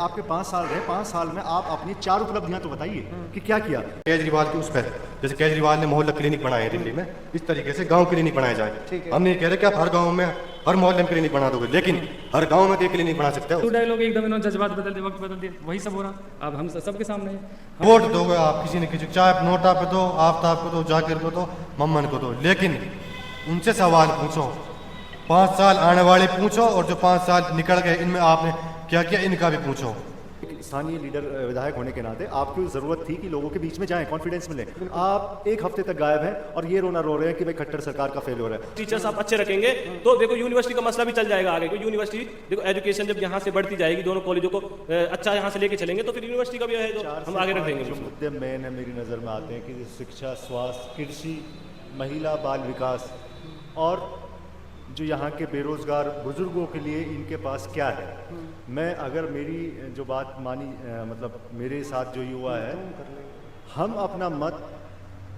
आपके 5 साल रहे, 5 साल में आप अपनी 4 उपलब्धियां तो बताइए कि क्या किया। केजरीवाल की उस पर, जैसे केजरीवाल ने मोहल्ला क्लिनिक बनाए हैं दिल्ली में, इस तरीके से गांव क्लिनिक बनाए जाए। हम नहीं कह रहे कि आप हर गांव में हर मोहल्ले में क्लिनिक बना दोगे, लेकिन हर गांव में क्लिनिक बना सकते हो। तो डायलॉग एकदम इन्होंने जज्बात बदल दिए, वक्त बदल दिए, वही सब हो रहा। अब हम सबके सामने है। वोट दोगे आप किसी न किसी, चाहे नोटा पे दो, आफ्ताब को दो, जाकिर को दो, मम्मन को दो, लेकिन उनसे सवाल पूछो। 5 साल आने वाले पूछो, और जो 5 साल निकल गए इनमें आपने क्या किया इनका भी पूछो। स्थानीय लीडर विधायक होने के नाते आपको ज़रूरत थी कि लोगों के बीच में जाएं, कॉन्फिडेंस मिले। आप 1 हफ्ते तक गायब हैं और ये रोना रो रहे हैं कि भाई खट्टर सरकार का फेल्योर है। टीचर्स आप अच्छे रखेंगे तो देखो यूनिवर्सिटी का मसला भी चल जाएगा आगे। कोई यूनिवर्सिटी देखो एजुकेशन जब यहाँ से बढ़ती जाएगी, दोनों कॉलेजों को अच्छा यहाँ से लेके चलेंगे, तो फिर यूनिवर्सिटी का भी है जो हम आगे रख देंगे। जो मुद्दे मेन है मेरी नज़र में आते हैं कि शिक्षा, स्वास्थ्य, कृषि, महिला बाल विकास, और जो यहाँ के बेरोज़गार बुज़ुर्गों के लिए इनके पास क्या है। मैं अगर मेरी जो बात मानी, मतलब मेरे साथ जो युवा है, हम अपना मत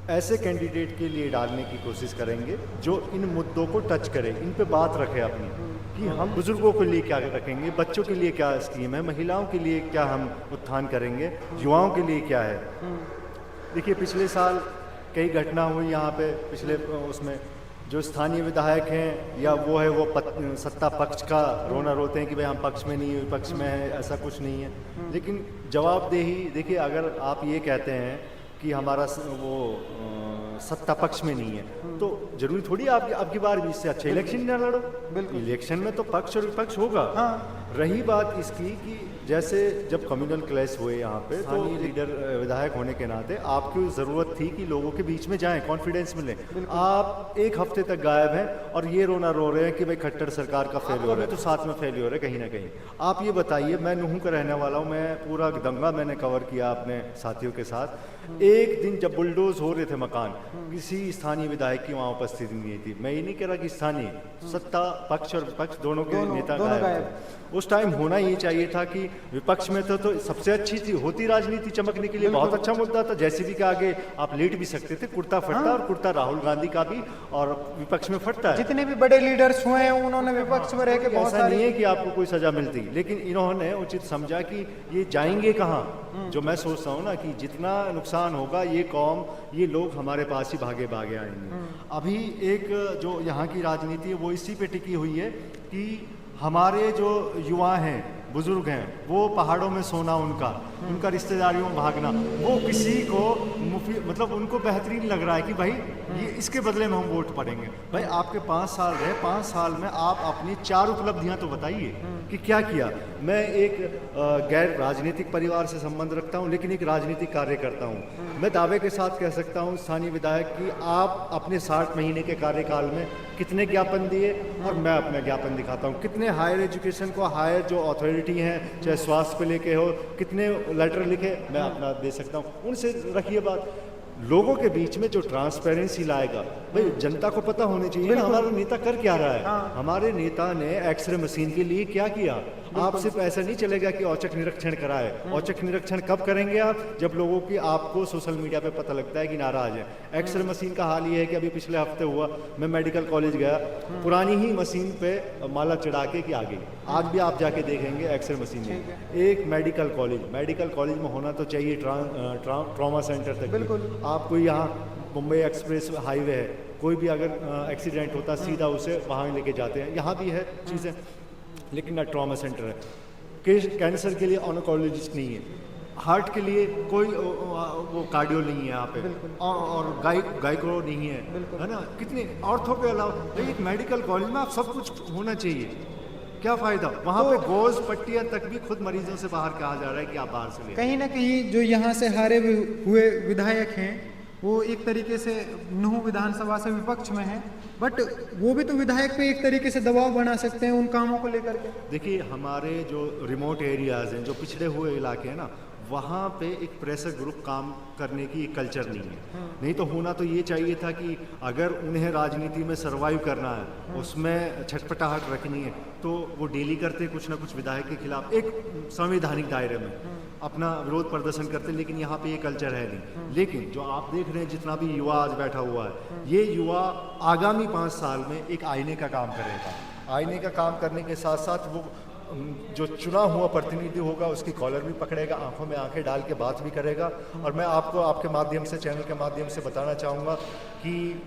ऐसे कैंडिडेट के लिए डालने की कोशिश करेंगे जो इन मुद्दों को टच करे, इन पे बात रखे अपनी, कि हम बुज़ुर्गों के लिए क्या रखेंगे, बच्चों के लिए क्या स्कीम है, महिलाओं के लिए क्या हम उत्थान करेंगे, युवाओं के लिए क्या है। देखिए पिछले साल कई घटना हुई यहाँ पे, पिछले उसमें जो स्थानीय विधायक हैं या वो है वो सत्ता पक्ष का रोना रोते हैं कि भाई हम पक्ष में नहीं है, विपक्ष में है, ऐसा कुछ नहीं है। लेकिन जवाबदेही देखिए, अगर आप ये कहते हैं कि हमारा वो सत्ता पक्ष में नहीं है, तो जरूरी थोड़ी आप आपकी बार भी इससे अच्छा इलेक्शन ना लड़ो। बिल्कुल, इलेक्शन में तो पक्ष और विपक्ष होगा। रही बात इसकी कि जैसे जब कम्युनल क्लैश हुए यहाँ पे, तो लीडर विधायक होने के नाते आपको ज़रूरत थी कि लोगों के बीच में जाएं, कॉन्फिडेंस मिले। आप 1 हफ्ते तक गायब हैं और ये रोना रो रहे हैं कि भाई खट्टर सरकार का फेल्योर है, तो साथ में फेल्योर है कहीं ना कहीं। आप ये बताइए, मैं नूहू का रहने वाला हूँ, मैं पूरा दंगा मैंने कवर किया अपने साथियों के साथ। एक दिन जब बुलडोज हो रहे थे मकान, किसी स्थानीय विधायक की वहाँ उपस्थिति नहीं थी। मैं ये नहीं कह रहा कि स्थानीय, सत्ता पक्ष और विपक्ष दोनों के नेता गायब थे। उस टाइम होना ये चाहिए था कि विपक्ष में तो सबसे अच्छी थी होती राजनीति चमकने के लिए, बहुत अच्छा मुद्दा था। जेसीबी के आगे आप लेट भी सकते थे, कुर्ता फटता, और कुर्ता राहुल गांधी का भी, और विपक्ष में फटता है। जितने भी बड़े लीडर्स हुए हैं उन्होंने विपक्ष में रह के बहुत ऐसा नहीं है कि आपको कोई सजा मिलती, लेकिन इन्होंने उचित समझा कि ये जाएंगे कहाँ। जो मैं सोचता हूँ ना कि जितना नुकसान होगा ये कौम, ये लोग हमारे पास ही भागे भागे आएंगे। अभी एक जो यहाँ की राजनीति है वो इसी पे टिकी हुई है कि हमारे जो युवा हैं, बुजुर्ग हैं, वो पहाड़ों में सोना, उनका रिश्तेदारियों में भागना, वो किसी को मतलब उनको बेहतरीन लग रहा है कि भाई ये इसके बदले में हम वोट पड़ेंगे। भाई आपके 5 साल रहे, 5 साल में आप अपनी 4 उपलब्धियां तो बताइए कि क्या किया। मैं एक गैर राजनीतिक परिवार से संबंध रखता हूं, लेकिन एक राजनीतिक कार्य करता हूं। मैं दावे के साथ कह सकता हूं स्थानीय विधायक कि आप अपने 60 महीने के कार्यकाल में कितने ज्ञापन दिए, और मैं अपना ज्ञापन दिखाता हूं। कितने हायर एजुकेशन को, हायर जो अथॉरिटी हैं, चाहे स्वास्थ्य पे लेके हो, कितने लेटर लिखे, मैं अपना दे सकता हूँ। उनसे रखिए बात। लोगों के बीच में जो ट्रांसपेरेंसी लाएगा, भाई जनता को पता होनी चाहिए ना हमारा नेता कर क्या रहा है। हमारे नेता ने एक्सरे मशीन के लिए क्या किया। आप सिर्फ ऐसा नहीं चलेगा कि औचक निरीक्षण कराए। औचक निरीक्षण कब करेंगे आप, जब लोगों की आपको सोशल मीडिया पे पता लगता है कि नाराज है। एक्सरे मशीन का हाल ये है कि अभी पिछले हफ्ते हुआ, मैं मेडिकल कॉलेज गया, पुरानी ही मशीन पे माला चढ़ा के कि आ गई। आज भी आप जाके देखेंगे एक्सरे मशीन में। एक मेडिकल कॉलेज में होना तो चाहिए ट्रॉमा सेंटर तक। बिल्कुल, आपको यहाँ मुंबई एक्सप्रेस हाईवे है, कोई भी अगर एक्सीडेंट होता सीधा उसे वहाँ लेके जाते हैं। यहाँ भी है चीज़ें, लेकिन ना ट्रॉमा सेंटर है। कैंसर के लिए ऑनकोलॉजिस्ट नहीं है, हार्ट के लिए कोई वो कार्डियो नहीं है यहाँ पे, और गायको नहीं है ना। कितने ऑर्थो के अलावा एक मेडिकल कॉलेज में आप सब कुछ होना चाहिए। क्या फायदा, वहाँ पे गोज पट्टियाँ तक भी खुद मरीजों से बाहर कहा जा रहा है कि आप बाहर से ले। कहीं ना कहीं जो यहाँ से हारे हुए विधायक हैं वो एक तरीके से नूहू विधानसभा से विपक्ष में है, बट वो भी तो विधायक पे एक तरीके से दबाव बना सकते हैं उन कामों को लेकर के। देखिए हमारे जो रिमोट एरियाज हैं, जो पिछड़े हुए इलाके हैं ना, वहाँ पे एक प्रेशर ग्रुप काम करने की एक कल्चर नहीं है। नहीं तो होना तो ये चाहिए था कि अगर उन्हें राजनीति में सरवाइव करना है, उसमें छटपटाहट रखनी है, तो वो डेली करते कुछ ना कुछ विधायक के खिलाफ एक संवैधानिक दायरे में अपना विरोध प्रदर्शन करते। लेकिन यहाँ पे ये कल्चर है नहीं। लेकिन जो आप देख रहे हैं जितना भी युवा आज बैठा हुआ है, ये युवा आगामी 5 साल में एक आईने का काम करेगा। आईने का काम करने के साथ साथ वो जो चुना हुआ प्रतिनिधि होगा उसकी कॉलर भी पकड़ेगा, आंखों में आंखें डाल के बात भी करेगा। और मैं आपको आपके माध्यम से, चैनल के माध्यम से बताना चाहूँगा कि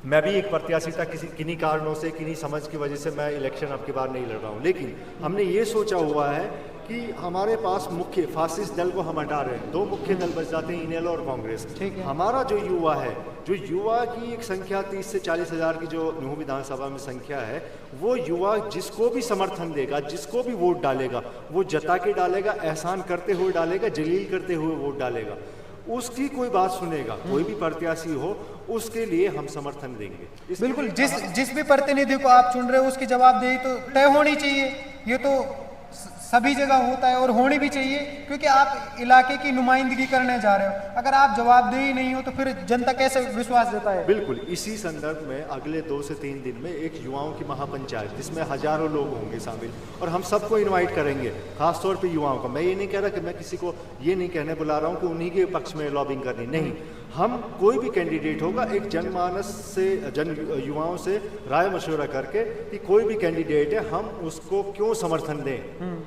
मैं भी एक प्रत्याशी था, किन्हीं कारणों से, किन्हीं समझ की वजह से मैं इलेक्शन अब की बार नहीं लड़ रहा हूँ। लेकिन हमने ये सोचा हुआ है कि हमारे पास मुख्य फासिस्ट दल को हम हटा रहे हैं, 2 मुख्य दल बच जाते हैं, इनेलो और कांग्रेस। ठीक है। हमारा जो युवा है, जो युवा की एक संख्या 30 से 40 हज़ार की जो न्यू विधानसभा में संख्या है, वो युवा जिसको भी समर्थन देगा, जिसको भी वोट डालेगा, वो जता के डालेगा, एहसान करते हुए डालेगा, जलील करते हुए वोट डालेगा। उसकी कोई बात सुनेगा, कोई भी प्रत्याशी हो, उसके लिए हम समर्थन देंगे। बिल्कुल, जिस भी प्रतिनिधि को आप चुन रहे हो उसकी जवाबदेही तो तय होनी चाहिए। ये तो सभी जगह होता है और होनी भी चाहिए, क्योंकि आप इलाके की नुमाइंदगी करने जा रहे हो। अगर आप जवाबदेही नहीं हो तो फिर जनता कैसे विश्वास देता है? बिल्कुल, इसी संदर्भ में अगले 2 से 3 दिन में एक युवाओं की महापंचायत, जिसमें हजारों लोग होंगे शामिल, और हम सबको इनवाइट करेंगे, खासतौर पे युवाओं को। मैं ये नहीं कह रहा कि मैं किसी को ये नहीं कहने बुला रहा हूँ कि उन्हीं के पक्ष में लॉबिंग करनी, नहीं। हम कोई भी कैंडिडेट होगा, एक जनमानस से, युवाओं से राय मशवरा करके कि कोई भी कैंडिडेट है, हम उसको क्यों समर्थन दें।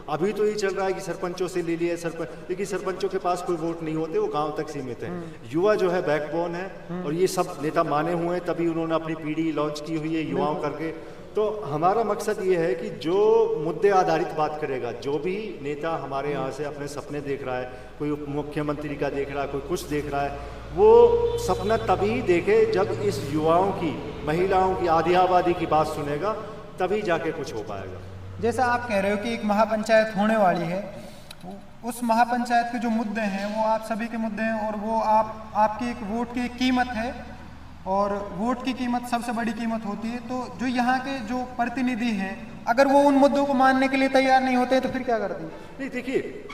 अभी तो ये चल रहा है कि सरपंचों से ले लिए सरपंच, लेकिन सरपंचों के पास कोई वोट नहीं होते, वो गांव तक सीमित है। युवा जो है बैकबोन है, और ये सब नेता माने हुए हैं, तभी उन्होंने अपनी पीढ़ी लॉन्च की हुई है युवाओं करके। तो हमारा मकसद ये है कि जो मुद्दे आधारित बात करेगा, जो भी नेता हमारे यहाँ से अपने सपने देख रहा है, कोई मुख्यमंत्री का देख रहा है, कोई कुछ देख रहा है, वो सपना तभी देखे जब इस युवाओं की, महिलाओं की, आधी आबादी की बात सुनेगा, तभी जाके कुछ हो पाएगा। जैसा आप कह रहे हो कि एक महापंचायत होने वाली है, उस महापंचायत के जो मुद्दे हैं वो आप सभी के मुद्दे हैं, और वो आपकी एक वोट की कीमत है, और वोट की कीमत सबसे बड़ी कीमत होती है। तो जो यहाँ के जो प्रतिनिधि हैं, अगर वो उन मुद्दों को मानने के लिए तैयार नहीं होते तो फिर क्या करते हैं? नहीं, देखिए,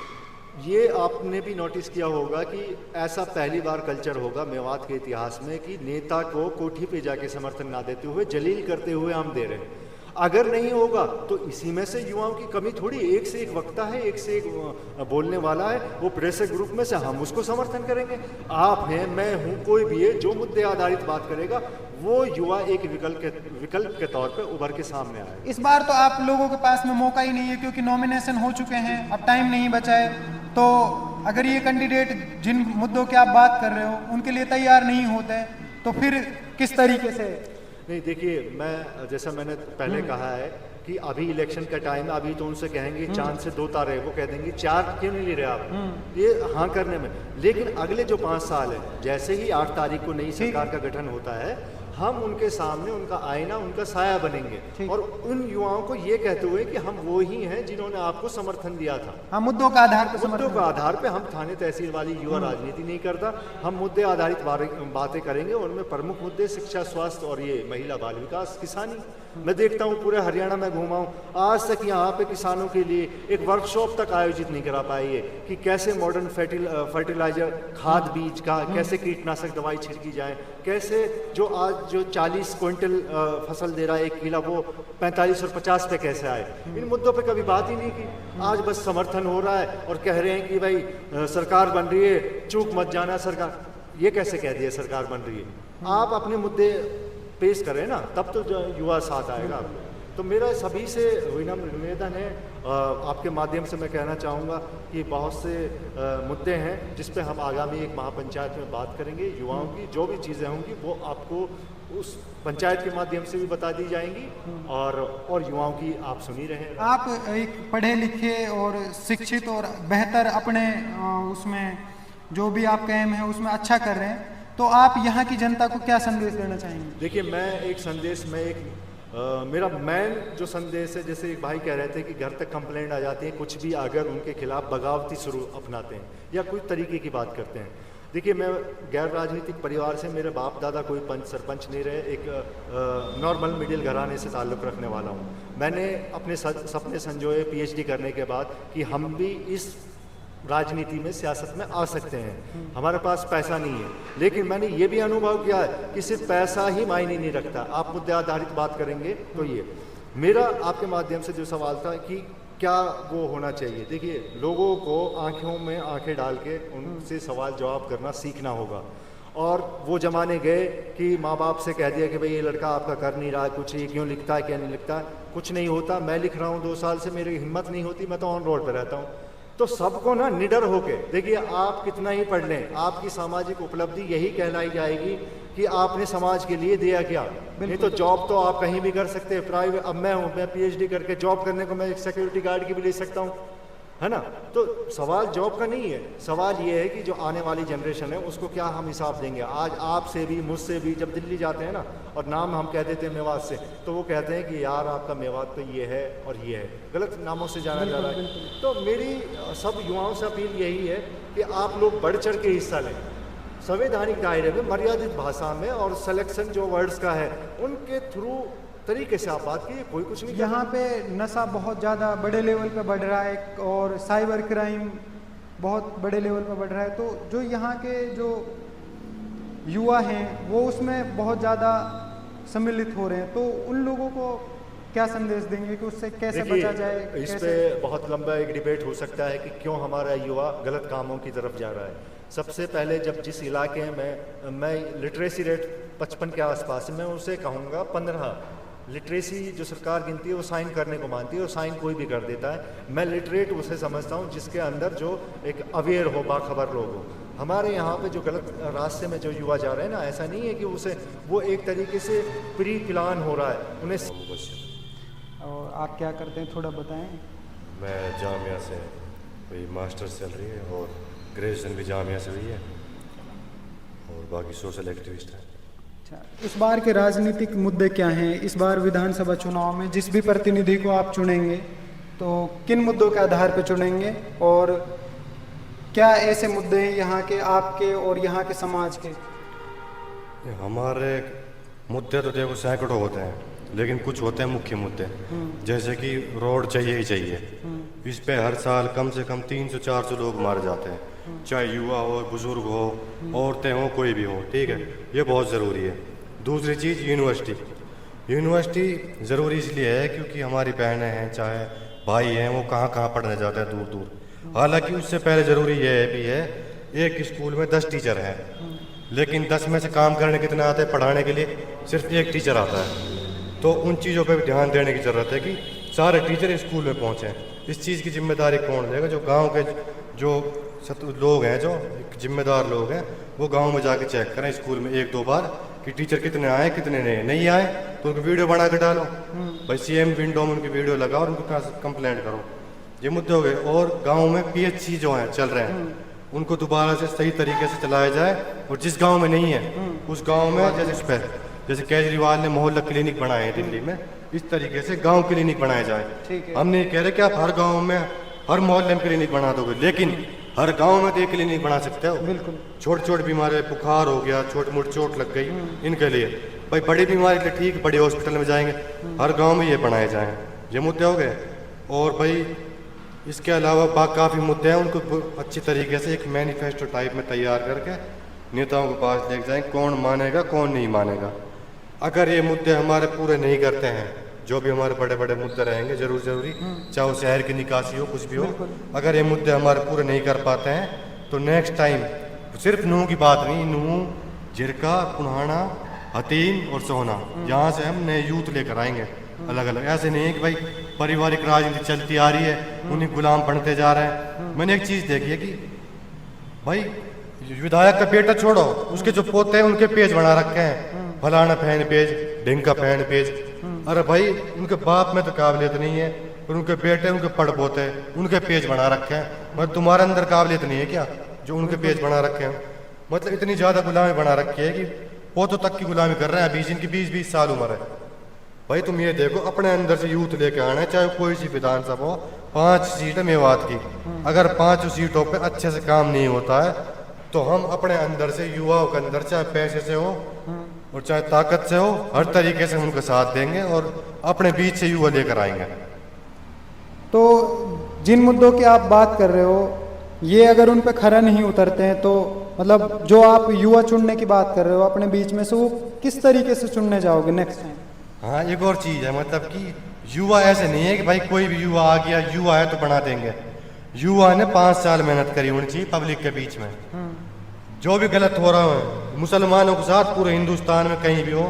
ये आपने भी नोटिस किया होगा कि ऐसा पहली बार कल्चर होगा मेवात के इतिहास में कि नेता को कोठी पे जाके समर्थन ना देते हुए, जलील करते हुए हम दे रहे हैं। अगर नहीं होगा तो इसी में से युवाओं की कमी थोड़ी, एक से एक वक्ता है, एक से एक बोलने वाला है, वो प्रेस ग्रुप में से हम उसको समर्थन करेंगे। आप हैं, मैं हूँ, कोई भी है, जो मुद्दे आधारित बात करेगा, वो युवा एक विकल्प के तौर पे उभर के सामने आए। इस बार तो आप लोगों के पास में मौका ही नहीं है, क्योंकि नॉमिनेशन हो चुके हैं, अब टाइम नहीं बचा है। तो अगर ये कैंडिडेट जिन मुद्दों की आप बात कर रहे हो उनके लिए तैयार नहीं होते, तो फिर किस तरीके से? नहीं, देखिए, मैं जैसा मैंने पहले कहा है कि अभी इलेक्शन का टाइम है, अभी तो उनसे कहेंगे चांद से 2 तारे, वो कह देंगे 4 क्यों नहीं ले रहे आप, ये हाँ करने में। लेकिन अगले जो 5 साल है, जैसे ही 8 तारीख को नई सरकार का गठन होता है, हम उनके सामने उनका आईना, उनका साया बनेंगे, और उन युवाओं को ये कहते हुए कि हम वो ही हैं जिन्होंने आपको समर्थन दिया था। हाँ, मुद्दों का आधार पे मुद्दों का आधार पे हम थाने तहसील वाली युवा राजनीति नहीं करता, हम मुद्दे आधारित बातें करेंगे। उनमें प्रमुख मुद्दे शिक्षा, स्वास्थ्य और ये महिला बाल विकास, किसानी। मैं देखता हूँ पूरे हरियाणा में घूमा हूँ, आज तक यहाँ पे किसानों के लिए एक वर्कशॉप तक आयोजित नहीं करा पाई है कि कैसे मॉडर्न फर्टिलाइजर, खाद बीज का, कैसे कीटनाशक दवाई छिड़की जाए, कैसे जो आज जो 40 क्विंटल फसल दे रहा है 1 किलो, वो 45 और 50 पे कैसे आए। इन मुद्दों पे कभी बात ही नहीं की। आज बस समर्थन हो रहा है और कह रहे हैं कि भाई सरकार बन रही है, चूक मत जाना सरकार। ये कैसे कह दिया सरकार बन रही है? आप अपने मुद्दे पेश करें ना, तब तो युवा साथ आएगा। तो मेरा सभी से विनम्र निवेदन है, आपके माध्यम से मैं कहना चाहूँगा कि बहुत से मुद्दे हैं जिस पे हम आगामी एक महापंचायत में बात करेंगे। युवाओं की जो भी चीज़ें होंगी वो आपको उस पंचायत के माध्यम से भी बता दी जाएंगी, और युवाओं की आप सुनी रहे। आप एक पढ़े लिखे और शिक्षित और बेहतर अपने उसमें जो भी आपका एम है उसमें अच्छा कर रहे हैं, तो आप यहाँ की जनता को क्या संदेश देना चाहेंगे? देखिए, मैं एक संदेश में मेरा मेन जो संदेश है, जैसे एक भाई कह रहे थे कि घर तक कंप्लेंट आ जाती है, कुछ भी अगर उनके खिलाफ बगावती स्वरूप अपनाते हैं या कोई तरीके की बात करते हैं। देखिए, मैं गैर राजनीतिक परिवार से, मेरे बाप दादा कोई पंच सरपंच नहीं रहे, एक नॉर्मल मिडिल घराने से ताल्लुक़ रखने वाला हूँ। मैंने अपने सपने संजोए PhD करने के बाद कि हम भी इस राजनीति में, सियासत में आ सकते हैं। हमारे पास पैसा नहीं है, लेकिन मैंने ये भी अनुभव किया है कि सिर्फ पैसा ही मायने नहीं रखता। आप मुद्दे आधारित बात करेंगे तो ये मेरा आपके माध्यम से जो सवाल था कि क्या वो होना चाहिए। देखिए, लोगों को आंखों में आंखें डाल के उनसे सवाल जवाब करना सीखना होगा, और वो ज़माने गए कि माँ बाप से कह दिया कि भाई ये लड़का आपका कर नहीं रहा है कुछ, ये क्यों लिखता है क्या नहीं लिखता है, कुछ नहीं होता। मैं लिख रहा हूँ 2 साल से, मेरी हिम्मत नहीं होती, मैं तो ऑन रोड पे रहता हूँ। तो सबको ना निडर होके, देखिए आप कितना ही पढ़ लें, आपकी सामाजिक उपलब्धि यही कहलाई जाएगी कि आपने समाज के लिए दिया क्या। नहीं तो जॉब तो आप कहीं भी कर सकते हैं, प्राइवेट। अब मैं हूँ, मैं PhD करके जॉब करने को मैं एक सिक्योरिटी गार्ड की भी ले सकता हूँ, है ना। तो सवाल जॉब का नहीं है, सवाल ये है कि जो आने वाली जनरेशन है उसको क्या हम हिसाब देंगे। आज आपसे भी मुझसे भी जब दिल्ली जाते हैं ना और नाम हम कह देते हैं मेवात से, तो वो कहते हैं कि यार आपका मेवात तो ये है और ये है, गलत नामों से जाना जा रहा है। तो मेरी सब युवाओं से अपील यही है कि आप लोग बढ़ चढ़ के हिस्सा लें, संवैधानिक दायरे में, मर्यादित भाषा में, और सिलेक्शन जो वर्ड्स का है उनके थ्रू तरीके से आप बात कीजिए, कोई कुछ नहीं। यहाँ पे नशा बहुत ज़्यादा बड़े लेवल पे बढ़ रहा है और साइबर क्राइम बहुत बड़े लेवल पे बढ़ रहा है। तो जो यहाँ के जो युवा हैं वो उसमें बहुत ज़्यादा सम्मिलित हो रहे हैं, तो उन लोगों को क्या संदेश देंगे कि उससे कैसे बचा जाए? इस पे बहुत लंबा एक डिबेट हो सकता है कि क्यों हमारा युवा गलत कामों की तरफ जा रहा है। सबसे पहले जब जिस इलाके में मैं लिटरेसी रेट 55 के आसपास है, मैं उसे कहूँगा 15। लिटरेसी जो सरकार गिनती है वो साइन करने को मानती है और साइन कोई भी कर देता है। मैं लिटरेट उसे समझता हूँ जिसके अंदर जो एक अवेयर हो, बाखबर लोग हो। हमारे यहाँ पे जो गलत रास्ते में जो युवा जा रहे हैं ना, ऐसा नहीं है कि उसे वो एक तरीके से प्री प्लान हो रहा है उन्हें। और आप क्या करते हैं थोड़ा बताएं? मैं जामिया से, वही मास्टर्स चल रही है और ग्रेजुएशन भी जामिया से हुई है और बाकी सोशल एक्टिविस्ट है। अच्छा, इस बार के राजनीतिक मुद्दे क्या हैं? इस बार विधानसभा चुनाव में जिस भी प्रतिनिधि को आप चुनेंगे तो किन मुद्दों के आधार पर चुनेंगे, और क्या ऐसे मुद्दे हैं यहाँ के, आपके और यहाँ के समाज के? हमारे मुद्दे तो देखो सैकड़ों होते हैं, लेकिन कुछ होते हैं मुख्य मुद्दे, जैसे कि रोड चाहिए ही चाहिए। इस पे हर साल कम से कम 300-400 लोग मारे जाते हैं, चाहे युवा हो, बुजुर्ग हो, औरतें हो, कोई भी हो, ठीक है। ये बहुत ज़रूरी है। दूसरी चीज़ यूनिवर्सिटी ज़रूरी इसलिए है क्योंकि हमारी बहनें हैं, चाहे भाई हैं, वो कहाँ कहाँ पढ़ने जाते हैं, दूर दूर। हालांकि उससे पहले ज़रूरी ये भी है, एक स्कूल में 10 टीचर हैं, लेकिन 10 में से काम करने कितने आते हैं पढ़ाने के लिए? सिर्फ 1 टीचर आता है। तो उन चीज़ों पे भी ध्यान देने की ज़रूरत है कि सारे टीचर स्कूल में पहुँचें। इस चीज़ की जिम्मेदारी कौन लेगा? जो गांव के जो लोग हैं, जो जिम्मेदार लोग हैं, वो गांव में जाके चेक करें स्कूल में 1-2 बार कि टीचर कितने आए, कितने नहीं आए, तो उनको वीडियो बना के डालो भाई, CM विंडो में उनकी वीडियो लगाओ और उनको कंप्लेंट करो। ये मुद्दे हो गए। और गाँव में PHC जो हैं चल रहे हैं, उनको दोबारा से सही तरीके से चलाया जाए। और जिस गाँव में नहीं है उस गाँव में जैसे केजरीवाल ने मोहल्ला क्लिनिक बनाए हैं दिल्ली में, इस तरीके से गांव क्लिनिक बनाए जाए। हम नहीं कह रहे कि आप हर गांव में, हर मोहल्ले में क्लिनिक बना दोगे, लेकिन हर गांव में तो एक क्लिनिक बना सकते हो। बिल्कुल। छोटी बीमारी, बुखार हो गया, छोटी मोटी चोट लग गई, इनके लिए भाई, बड़ी बीमारी के लिए ठीक बड़े हॉस्पिटल में जाएंगे, हर गाँव में ये बनाए जाएँ। ये मुद्दे हो गए। और भाई इसके अलावा काफ़ी मुद्दे हैं, उनको अच्छी तरीके से एक मैनिफेस्टो टाइप में तैयार करके नेताओं के पास लेके जाएँ, कौन मानेगा कौन नहीं मानेगा। अगर ये मुद्दे हमारे पूरे नहीं करते हैं, जो भी हमारे बड़े बड़े मुद्दे रहेंगे जरूरी, चाहे वो शहर की निकासी हो, कुछ भी हो, अगर ये मुद्दे हमारे पूरे नहीं कर पाते हैं तो नेक्स्ट टाइम सिर्फ नूह की बात नहीं, नूह, जिरका, पुनाना, हतीम और सोहना, यहाँ से हम नए यूथ लेकर आएंगे अलग अलग। ऐसे नहीं है कि भाई पारिवारिक राजनीति चलती आ रही है, उन्हीं गुलाम बनते जा रहे हैं। मैंने एक चीज़ देखी है कि भाई विधायक का बेटा छोड़ो, उसके जो पोते हैं उनके पेज बना रखे हैं, फलाना फैन पेज, ढिंका फैन पेज। अरे भाई उनके बाप में तो काबिलियत नहीं है, और उनके बेटे, उनके पड़ पोते, उनके पेज बना रखे हैं। मतलब तुम्हारे अंदर काबिलियत नहीं है क्या जो उनके पेज बना रखे हैं? मतलब इतनी ज़्यादा गुलामी बना रखी है कि पोतों तक की गुलामी कर रहे हैं अभी, जिनकी 20-20 साल उम्र है। भाई तुम ये देखो, अपने अंदर से यूथ लेके आना है, चाहे कोई सी विधानसभा हो। 5 सीट है मेवात की, अगर 5 सीटों पर अच्छे से काम नहीं होता है तो हम अपने अंदर से, युवाओं के अंदर, चाहे पैसे से हो और चाहे ताकत से हो, हर तरीके से उनका साथ देंगे और अपने बीच से युवा लेकर आएंगे। तो जिन मुद्दों की आप बात कर रहे हो, ये अगर उन पे खरा नहीं उतरते हैं तो मतलब जो आप युवा चुनने की बात कर रहे हो अपने बीच में से, वो किस तरीके से चुनने जाओगे नेक्स्ट टाइम? हाँ, एक और चीज़ है, मतलब कि युवा ऐसे नहीं है कि भाई कोई भी युवा आ गया, युवा है तो बना देंगे। युवा ने 5 साल मेहनत करी होनी चाहिए पब्लिक के बीच में। जो भी गलत हो रहा है मुसलमानों के साथ पूरे हिंदुस्तान में कहीं भी हो,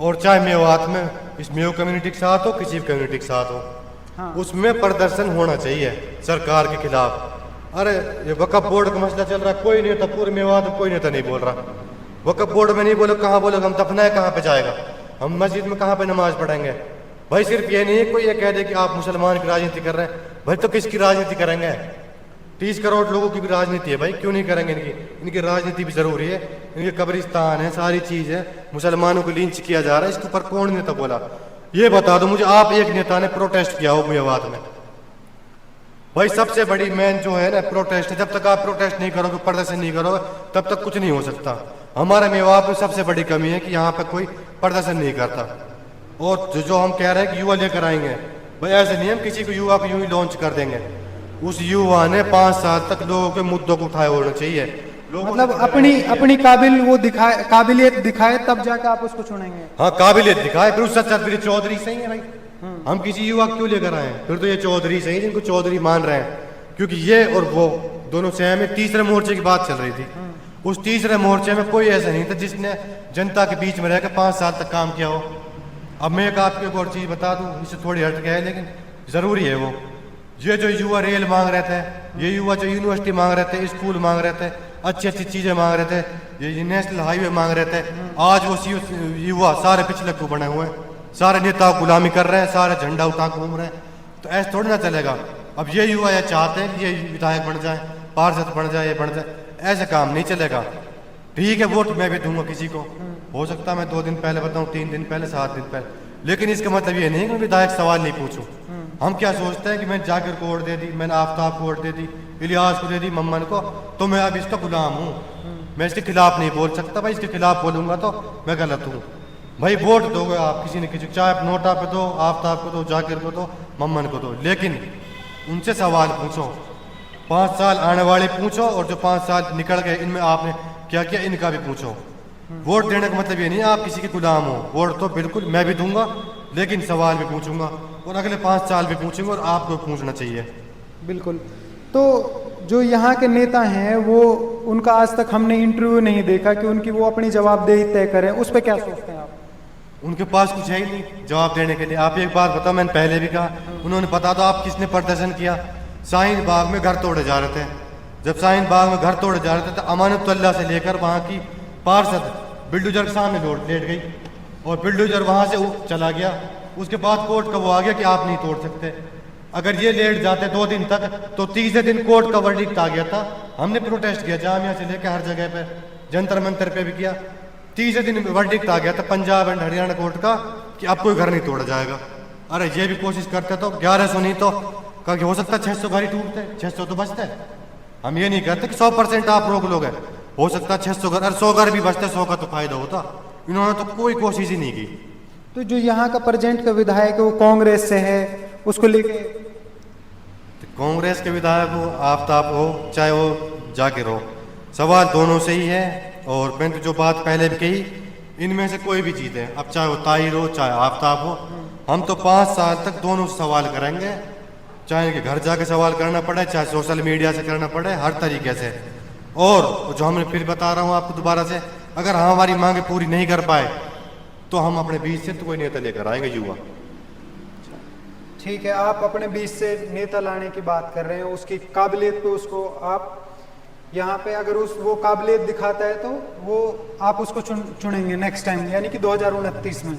और चाहे मेवात में इस मेव कम्युनिटी के साथ हो, किसी भी कम्युनिटी के साथ हो, हाँ। उसमें प्रदर्शन होना चाहिए सरकार के खिलाफ। अरे ये वक्फ बोर्ड का मसला चल रहा है, कोई नेता पूरे मेवात में कोई नेता नहीं बोल रहा। वक्फ बोर्ड में नहीं बोलो, कहाँ बोलो, हम दफनाए कहाँ पे जाएगा, हम मस्जिद में कहाँ पे नमाज पढ़ेंगे। भाई सिर्फ ये नहीं है कोई ये कह दे कि आप मुसलमान की राजनीति कर रहे हैं, भाई तो किसकी राजनीति करेंगे? 30 करोड़ लोगों की भी राजनीति है भाई, क्यों नहीं करेंगे? इनकी राजनीति भी जरूरी है, इनके कब्रिस्तान है, सारी चीज है, मुसलमानों को लिंच किया जा रहा है, इसके ऊपर कौन नेता बोला? ये बता दो मुझे, आप एक नेता ने प्रोटेस्ट किया हो मेवात में? भाई सबसे बड़ी मेन जो है ना प्रोटेस्ट है, जब तक आप प्रोटेस्ट नहीं करोगे, प्रदर्शन नहीं करोगे, तब तक कुछ नहीं हो सकता। हमारे मेवात में सबसे बड़ी कमी है कि यहाँ पे कोई प्रदर्शन नहीं करता। और जो हम कह रहे हैं कि युवा लेकर आएंगे, भाई ऐसे नहीं हम किसी को युवा को यूं ही लॉन्च कर देंगे। उस युवा ने 5 साल तक लोगों के मुद्दों को उठाए होना चाहिए। मतलब अपनी काबिलियत दिखाए तब जाकर आप उसको चुनेंगे। हाँ काबिलियत दिखाए, फिर उससे अच्छा फिर चौधरी सही है भाई। हम किसी युवा क्यों लेकर आए? फिर तो ये चौधरी सही जिनको चौधरी मान रहे हैं, क्योंकि ये और वो दोनों सेम है। तीसरे मोर्चे की बात चल रही थी, उस तीसरे मोर्चे में कोई ऐसा नहीं था जिसने जनता के बीच में रहकर 5 साल तक काम किया हो। अब मैं एक आपको एक और चीज बता दूं, इससे थोड़ी हट गया है लेकिन जरूरी है वो, ये जो युवा रेल मांग रहे थे, ये युवा जो यूनिवर्सिटी मांग रहे थे, स्कूल मांग रहे थे, अच्छी अच्छी चीजें मांग रहे थे, ये नेशनल हाईवे मांग रहे थे, आज वो युवा सारे पिछले को बने हुए हैं, सारे नेता गुलामी कर रहे हैं, सारे झंडा उठा घूम रहे हैं। तो ऐसे थोड़ी ना चलेगा। अब ये युवा ये चाहते हैं कि ये विधायक बन जाए, पार्षद बन जाए, ये बन जाए, ऐसे काम नहीं चलेगा। ठीक है वोट मैं भी दूंगा किसी को, हो सकता है मैं 2 दिन पहले बताऊं, 3 दिन पहले, 7 दिन पहले, लेकिन इसका मतलब ये नहीं कि विधायक सवाल नहीं पूछूं। हम क्या सोचते हैं कि मैंने जाकिर को वोट दे दी, मैंने आफ्ताब को वोट दे दी, इलियास को दे दी, मम्मन को, तो मैं अब इसका गुलाम हूँ, मैं इसके खिलाफ नहीं बोल सकता। भाई इसके खिलाफ बोलूंगा तो मैं गलत हूँ। भाई वोट दोगे आप किसी न किसी, चाहे आप नोटा पे दो, आफ्ताब को दो, जाकिर को दो, मम्मन को दो, लेकिन उनसे सवाल पूछो। 5 साल आने वाले पूछो, और जो 5 साल निकल गए इनमें आपने क्या किया इनका भी पूछो। वोट देने का मतलब ये नहीं आप किसी के गुलाम हो। वोट तो बिल्कुल मैं भी दूंगा, लेकिन सवाल भी पूछूंगा, और अगले 5 साल भी पूछूंगा, और आपको पूछना चाहिए। बिल्कुल। तो जो यहाँ के नेता हैं वो, उनका आज तक हमने इंटरव्यू नहीं देखा कि उनकी वो अपनी जवाबदेही तय करें, उस पर क्या सोचते हैं आप? उनके पास कुछ है ही नहीं जवाब देने के लिए। आप एक बात बताओ, मैंने पहले भी कहा, उन्होंने बता दो आप किसने प्रदर्शन किया? शाहीन बाग में घर तोड़े जा रहे थे, जब शाहीन बाग में घर तोड़े जा रहे थे तो अमानतुल्लाह से लेकर वहाँ की पार्षद बिल्डोजर के सामने लेट गई, और बिल्डोजर वहाँ से चला गया। उसके बाद कोर्ट का वो आ गया कि आप नहीं तोड़ सकते। अगर ये लेट जाते 2 दिन तक, तो तीसरे दिन कोर्ट का वर्डिक्ट आ गया था। हमने प्रोटेस्ट किया जामिया से लेकर हर जगह पे, जंतर मंतर पे भी किया। तीसरे दिन वर्डिक्ट आ गया था पंजाब एंड हरियाणा कोर्ट का कि अब कोई घर नहीं तोड़ा जाएगा। अरे ये भी कोशिश करते तो 1100 नहीं तो कभी हो सकता 600 घर ही टूटते, 600 तो बचते। हम ये नहीं कहते कि 100% आप रोक लोगे, हो सकता 600 घर, अरे 100 घर भी बचते, 100 का तो फायदा होता। इन्होंने तो कोई कोशिश ही नहीं की। तो जो यहाँ का प्रेजेंट का विधायक है वो कांग्रेस से है, उसको लेके कांग्रेस के विधायक हो, आफ्ताब हो, चाहे वो जाकिर हो, सवाल दोनों से ही है। और मैंने तो जो बात पहले भी कही, इनमें से कोई भी जीते, अब चाहे वो ताहिर हो चाहे आफ्ताब हो, हम तो 5 साल तक दोनों से सवाल करेंगे, चाहे कि घर जाके सवाल करना पड़े, चाहे सोशल मीडिया से करना पड़े, हर तरीके से। और जो हमने फिर बता रहा हूँ आपको दोबारा से, अगर हम हमारी मांगे पूरी नहीं कर पाए तो हम अपने बीच से तो कोई नेता लेकर आएंगे युवा। ठीक है, आप अपने बीच से नेता लाने की बात कर रहे हैं, उसकी काबिलियत पे उसको आप यहाँ पे अगर वो काबिलियत दिखाता है तो वो आप उसको चुनेंगे नेक्स्ट टाइम, यानी कि 2029 में।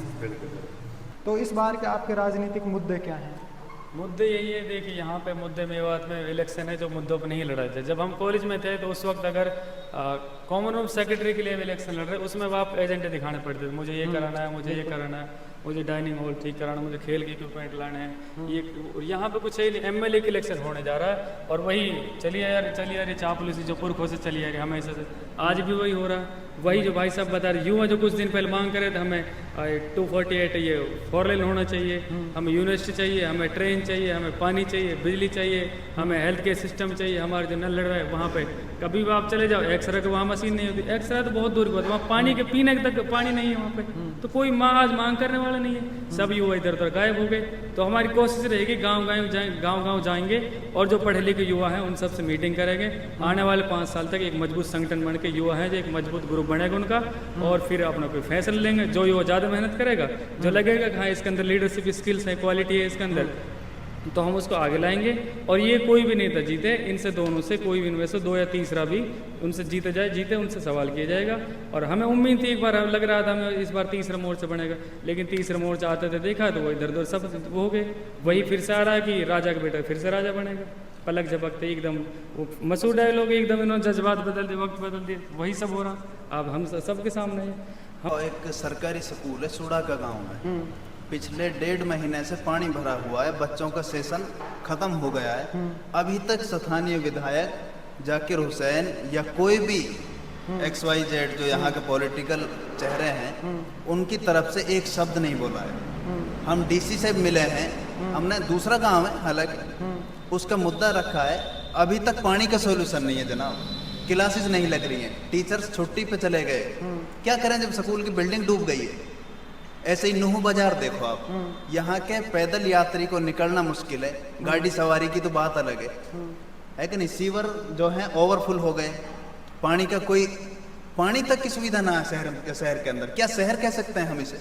तो इस बार के आपके राजनीतिक मुद्दे क्या हैं? मुद्दे यही है, देखिए यहाँ पे मुद्दे मेवात में इलेक्शन है जो मुद्दों पर नहीं लड़ा थे। जब हम कॉलेज में थे तो उस वक्त अगर कॉमन रूम सेक्रेटरी के लिए इलेक्शन लड़ रहे, उसमें आप एजेंडे दिखाने पड़ते थे, मुझे ये कराना है, मुझे ये कराना है, मुझे डाइनिंग हॉल ठीक कराना, मुझे खेल के इक्विपमेंट लाने हैं। ये यहाँ पे कुछ है नहीं, एमएलए के इलेक्शन होने जा रहा है, और वही चलिए यार ये चापलूसी जो पुरखों से चली आ रही हमेशा से, आज भी वही हो रहा है। वही जो भाई साहब बता रहे, युवा जो कुछ दिन पहले मांग करे थे हमें 248 ये 4 लेन होना चाहिए, हमें यूनिवर्सिटी चाहिए, हमें ट्रेन चाहिए, हमें पानी चाहिए, बिजली चाहिए, हमें हेल्थ केयर सिस्टम चाहिए, हमारे जो नल लड़ रहा है वहाँ पे कभी भी आप चले जाओ एक्सरे की वहाँ मशीन नहीं होती, एक्सरे तो बहुत दूर की बात है, वहाँ पानी के पीने तक पानी नहीं है वहाँ पे, तो कोई आज मांग करने वाला नहीं है, सब युवा इधर उधर गायब हो गए। तो हमारी कोशिश रहेगी गाँव जाएंगे और जो पढ़े लिखे युवा हैं उन सबसे मीटिंग करेंगे, आने वाले 5 साल तक एक मजबूत संगठन बन के युवा है जो एक मजबूत ग्रुप बनेगा उनका, और फिर अपना कोई फैसला लेंगे। जो युवा ज़्यादा मेहनत करेगा, जो लगेगा कि हाँ इसके अंदर लीडरशिप स्किल्स है, क्वालिटी है इसके अंदर, तो हम उसको आगे लाएंगे। और ये कोई भी नेता जीते, इनसे दोनों से कोई भी इनमें से 2 या तीसरा भी उनसे जीते उनसे सवाल किया जाएगा। और हमें उम्मीद थी, एक बार लग रहा था हमें इस बार तीसरा मोर्चा बनेगा, लेकिन तीसरा मोर्चा आते थे देखा तो वो इधर उधर सब वो हो गए। वही फिर से आ रहा है कि राजा का बेटा फिर से राजा बनेगा, पलक झपकते एकदम वो मशहूर डायलॉग, एकदम इन्होंने जज्बात बदल दिए, वक्त बदल दिए, वही सब हो रहा अब हम सबके सामने है। एक सरकारी स्कूल है सुड़ा का गांव में, पिछले 1.5 महीने से पानी भरा हुआ है, बच्चों का सेशन खत्म हो गया है, अभी तक स्थानीय विधायक जाकिर हुसैन या कोई भी XYZ जो यहाँ के पॉलिटिकल चेहरे हैं उनकी तरफ से एक शब्द नहीं बोला है। हम DC से मिले हैं, हमने दूसरा गांव है हालांकि उसका मुद्दा रखा है, अभी तक पानी का सोल्यूशन नहीं है जनाब, क्लासेस नहीं लग रही हैं, टीचर्स छुट्टी पे चले गए, क्या करें जब स्कूल की बिल्डिंग डूब गई है। ऐसे ही नूह बाजार देखो आप, यहाँ के पैदल यात्री को निकलना मुश्किल है, गाड़ी सवारी की तो बात अलग है कि नहीं। सीवर जो है ओवरफुल हो गए, पानी का कोई पानी तक की सुविधा ना है शहर के अंदर, क्या शहर कह सकते हैं हम इसे।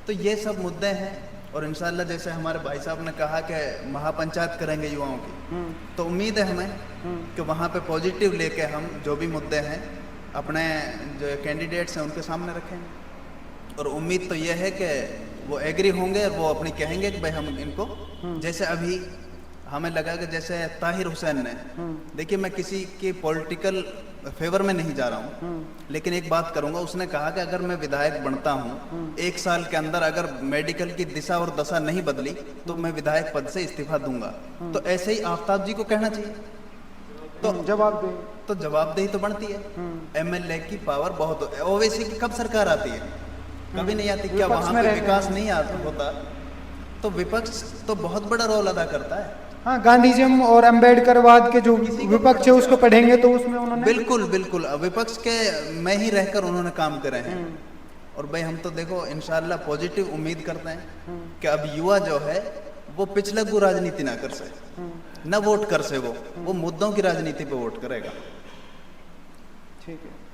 तो ये सब मुद्दे हैं और इंशाल्लाह जैसे हमारे भाई साहब ने कहा कि महापंचायत करेंगे युवाओं की, तो उम्मीद है हमें कि वहाँ पे पॉजिटिव लेके हम जो भी मुद्दे हैं अपने जो कैंडिडेट्स हैं उनके सामने रखेंगे। और उम्मीद तो यह है कि वो एग्री होंगे और वो अपनी कहेंगे कि भाई हम इनको, जैसे अभी हमें लगा कि जैसे ताहिर हुसैन ने, देखिए मैं किसी के पॉलिटिकल फेवर में नहीं जा रहा हूँ, लेकिन एक बात करूंगा, उसने कहा कि अगर मैं विधायक बनता हूँ 1 साल के अंदर अगर मेडिकल की दिशा और दशा नहीं बदली तो मैं विधायक पद से इस्तीफा दूंगा। तो ऐसे ही आफ्ताब जी को कहना चाहिए, तो जवाबदेही तो बनती है। MLA की पावर बहुत, ओवैसी की कब सरकार आती है, कभी नहीं आती, क्या वहाँ पे विकास नहीं होता, तो विपक्ष तो बहुत बड़ा रोल अदा करता है। हाँ, गांधीज़म और अम्बेडकरवाद के जो विपक्ष है उसको पढ़ेंगे तो उसमें उन्होंने बिल्कुल विपक्ष के में ही रहकर उन्होंने काम करे हैं। और भाई हम तो देखो इंशाल्लाह पॉजिटिव उम्मीद करते हैं कि अब युवा जो है वो पिछलग्गू राजनीति ना कर से, न वोट कर से, वो मुद्दों की राजनीति पे वोट करेगा। ठीक है।